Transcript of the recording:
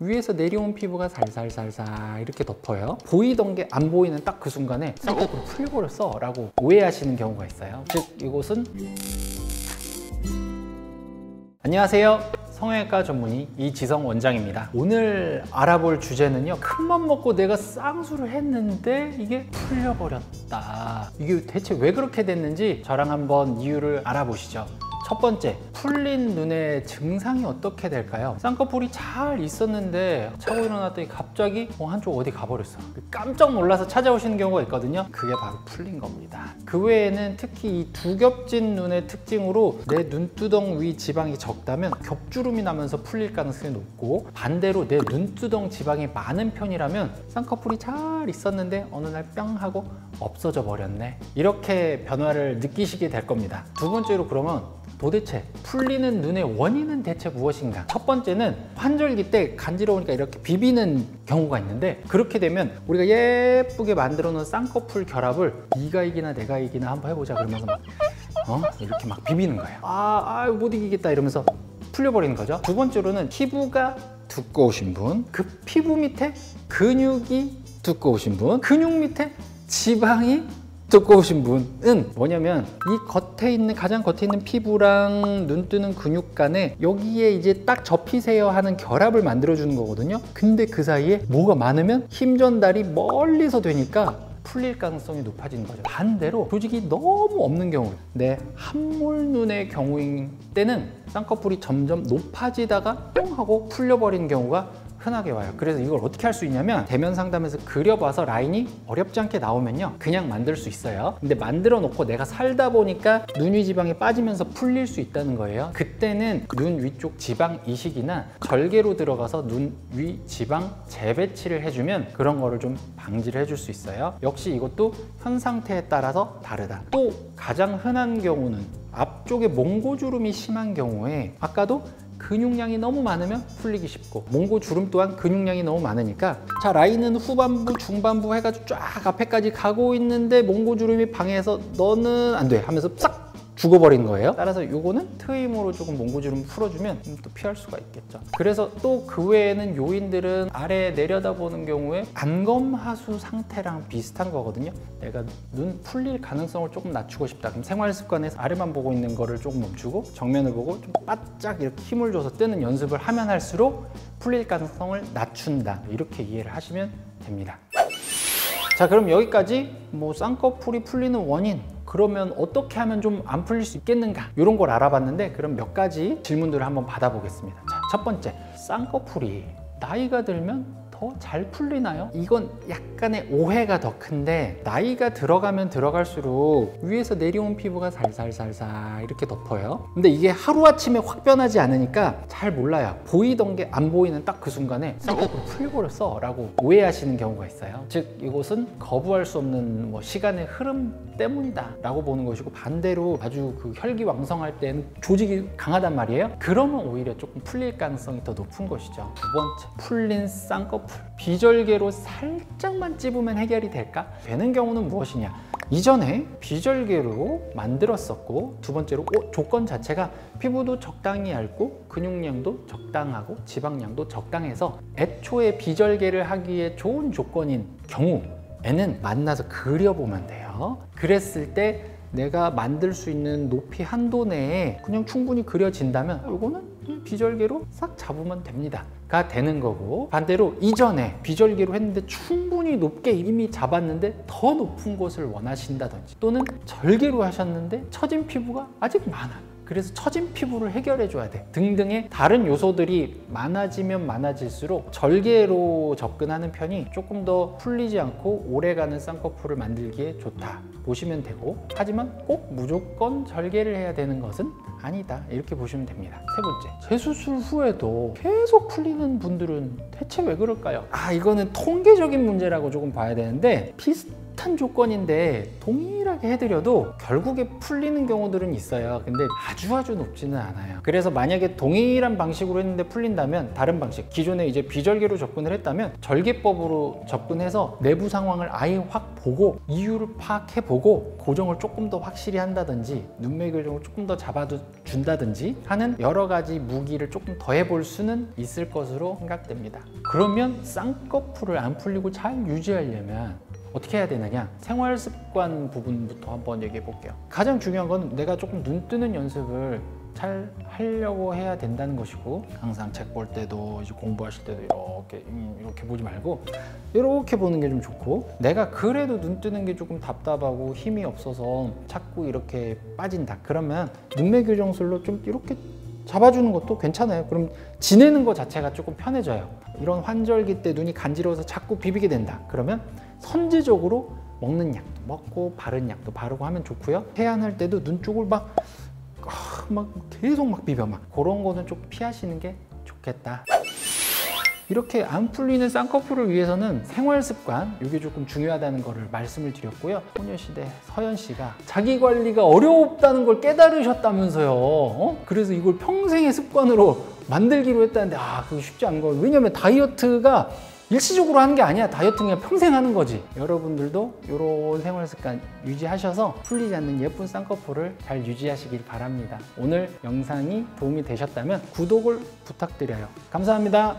위에서 내려온 피부가 살살살살 이렇게 덮어요. 보이던 게 안 보이는 딱 그 순간에 쌍꺼풀 풀려버렸어 라고 오해하시는 경우가 있어요. 즉 이곳은 안녕하세요, 성형외과 전문의 이지성 원장입니다. 오늘 알아볼 주제는요, 큰맘 먹고 내가 쌍수를 했는데 이게 풀려버렸다. 이게 대체 왜 그렇게 됐는지 저랑 한번 이유를 알아보시죠. 첫 번째, 풀린 눈의 증상이 어떻게 될까요? 쌍꺼풀이 잘 있었는데 자고 일어났더니 갑자기 한쪽 어디 가버렸어. 깜짝 놀라서 찾아오시는 경우가 있거든요. 그게 바로 풀린 겁니다. 그 외에는 특히 이 두 겹진 눈의 특징으로 내 눈두덩 위 지방이 적다면 겹주름이 나면서 풀릴 가능성이 높고, 반대로 내 눈두덩 지방이 많은 편이라면 쌍꺼풀이 잘 있었는데 어느 날 뿅 하고 없어져 버렸네, 이렇게 변화를 느끼시게 될 겁니다. 두 번째로, 그러면 도대체 풀리는 눈의 원인은 대체 무엇인가? 첫 번째는 환절기 때 간지러우니까 이렇게 비비는 경우가 있는데, 그렇게 되면 우리가 예쁘게 만들어 놓은 쌍꺼풀 결합을 네가 이기나 내가 이기나 한번 해보자 그러면서 막 이렇게 막 비비는 거예요. 못 이기겠다 이러면서 풀려버리는 거죠. 두 번째로는 피부가 두꺼우신 분, 그 피부 밑에 근육이 두꺼우신 분, 근육 밑에 지방이 두꺼우신 분은 뭐냐면, 이 겉에 있는, 가장 겉에 있는 피부랑 눈 뜨는 근육 간에 여기에 이제 딱 접히세요 하는 결합을 만들어 주는 거거든요. 근데 그 사이에 뭐가 많으면 힘 전달이 멀리서 되니까 풀릴 가능성이 높아지는 거죠. 반대로 조직이 너무 없는 경우, 내 함몰눈의 경우인 때는 쌍꺼풀이 점점 높아지다가 뿅 하고 풀려버리는 경우가 흔하게 와요. 그래서 이걸 어떻게 할 수 있냐면, 대면 상담에서 그려봐서 라인이 어렵지 않게 나오면요, 그냥 만들 수 있어요. 근데 만들어 놓고 내가 살다 보니까 눈 위 지방이 빠지면서 풀릴 수 있다는 거예요. 그때는 눈 위쪽 지방 이식이나 절개로 들어가서 눈 위 지방 재배치를 해주면 그런 거를 좀 방지를 해줄 수 있어요. 역시 이것도 현 상태에 따라서 다르다. 또 가장 흔한 경우는 앞쪽에 몽고주름이 심한 경우에, 아까도 근육량이 너무 많으면 풀리기 쉽고, 몽고주름 또한 근육량이 너무 많으니까, 자, 라인은 후반부 중반부 해가지고 쫙 앞에까지 가고 있는데 몽고주름이 방해해서 너는 안 돼 하면서 싹 죽어버린 거예요. 따라서 요거는 트임으로 조금 몽고주름 풀어주면 또 피할 수가 있겠죠. 그래서 또 그 외에는 요인들은 아래 내려다보는 경우에 안검하수 상태랑 비슷한 거거든요. 내가 눈 풀릴 가능성을 조금 낮추고 싶다, 그럼 생활 습관에서 아래만 보고 있는 거를 조금 멈추고 정면을 보고 좀 바짝 이렇게 힘을 줘서 뜨는 연습을 하면 할수록 풀릴 가능성을 낮춘다, 이렇게 이해를 하시면 됩니다. 자, 그럼 여기까지 쌍꺼풀이 풀리는 원인, 그러면 어떻게 하면 좀 안 풀릴 수 있겠는가, 이런 걸 알아봤는데, 그럼 몇 가지 질문들을 한번 받아보겠습니다. 자, 첫 번째, 쌍꺼풀이 나이가 들면 더 잘 풀리나요? 이건 약간의 오해가 더 큰데, 나이가 들어가면 들어갈수록 위에서 내려온 피부가 살살살살 이렇게 덮어요. 근데 이게 하루아침에 확 변하지 않으니까 잘 몰라요. 보이던 게 안 보이는 딱 그 순간에 쌍꺼풀 풀려버렸어 라고 오해하시는 경우가 있어요. 즉 이것은 거부할 수 없는 시간의 흐름 때문이다 라고 보는 것이고, 반대로 아주 그 혈기왕성할 때는 조직이 강하단 말이에요. 그러면 오히려 조금 풀릴 가능성이 더 높은 것이죠. 두 번째, 풀린 쌍꺼풀, 비절개로 살짝만 찝으면 해결이 될까? 되는 경우는 무엇이냐? 이전에 비절개로 만들었었고, 두 번째로 조건 자체가 피부도 적당히 얇고 근육량도 적당하고 지방량도 적당해서 애초에 비절개를 하기에 좋은 조건인 경우에는 만나서 그려보면 돼요. 그랬을 때 내가 만들 수 있는 높이 한도 내에 그냥 충분히 그려진다면 이거는 비절개로 싹 잡으면 됩니다 가 되는 거고, 반대로 이전에 비절개로 했는데 충분히 높게 이미 잡았는데 더 높은 곳을 원하신다든지, 또는 절개로 하셨는데 처진 피부가 아직 많아, 그래서 처진 피부를 해결해 줘야 돼 등등의 다른 요소들이 많아지면 많아질수록 절개로 접근하는 편이 조금 더 풀리지 않고 오래가는 쌍꺼풀을 만들기에 좋다 보시면 되고, 하지만 꼭 무조건 절개를 해야 되는 것은 아니다, 이렇게 보시면 됩니다. 세 번째, 재수술 후에도 계속 풀리는 분들은 대체 왜 그럴까요? 이거는 통계적인 문제라고 조금 봐야 되는데, 비슷한 비슷한 조건인데 동일하게 해드려도 결국에 풀리는 경우들은 있어요. 근데 아주 높지는 않아요. 그래서 만약에 동일한 방식으로 했는데 풀린다면 다른 방식, 기존에 이제 비절개로 접근을 했다면 절개법으로 접근해서 내부 상황을 아예 확 보고 이유를 파악해보고 고정을 조금 더 확실히 한다든지 눈매 교정을 조금 더 잡아준다든지 하는 여러 가지 무기를 조금 더 해볼 수는 있을 것으로 생각됩니다. 그러면 쌍꺼풀을 안 풀리고 잘 유지하려면 어떻게 해야 되느냐? 생활 습관 부분부터 한번 얘기해 볼게요. 가장 중요한 건 내가 조금 눈 뜨는 연습을 잘 하려고 해야 된다는 것이고, 항상 책 볼 때도 이제 공부하실 때도 이렇게 보지 말고 이렇게 보는 게 좀 좋고, 내가 그래도 눈 뜨는 게 조금 답답하고 힘이 없어서 자꾸 이렇게 빠진다 그러면 눈매 교정술로 좀 이렇게 잡아주는 것도 괜찮아요. 그럼 지내는 것 자체가 조금 편해져요. 이런 환절기 때 눈이 간지러워서 자꾸 비비게 된다 그러면 선제적으로 먹는 약도 먹고 바른 약도 바르고 하면 좋고요. 세안할 때도 눈 쪽을 막 계속 막 비벼 그런 거는 좀 피하시는 게 좋겠다. 이렇게 안 풀리는 쌍꺼풀을 위해서는 생활 습관, 이게 조금 중요하다는 거를 말씀을 드렸고요. 소녀시대 서현 씨가 자기 관리가 어렵다는 걸 깨달으셨다면서요. 그래서 이걸 평생의 습관으로 만들기로 했다는데 그게 쉽지 않은 거예요. 왜냐면 다이어트가 일시적으로 하는 게 아니야. 다이어트는 그냥 평생 하는 거지. 여러분들도 이런 생활 습관 유지하셔서 풀리지 않는 예쁜 쌍꺼풀을 잘 유지하시길 바랍니다. 오늘 영상이 도움이 되셨다면 구독을 부탁드려요. 감사합니다.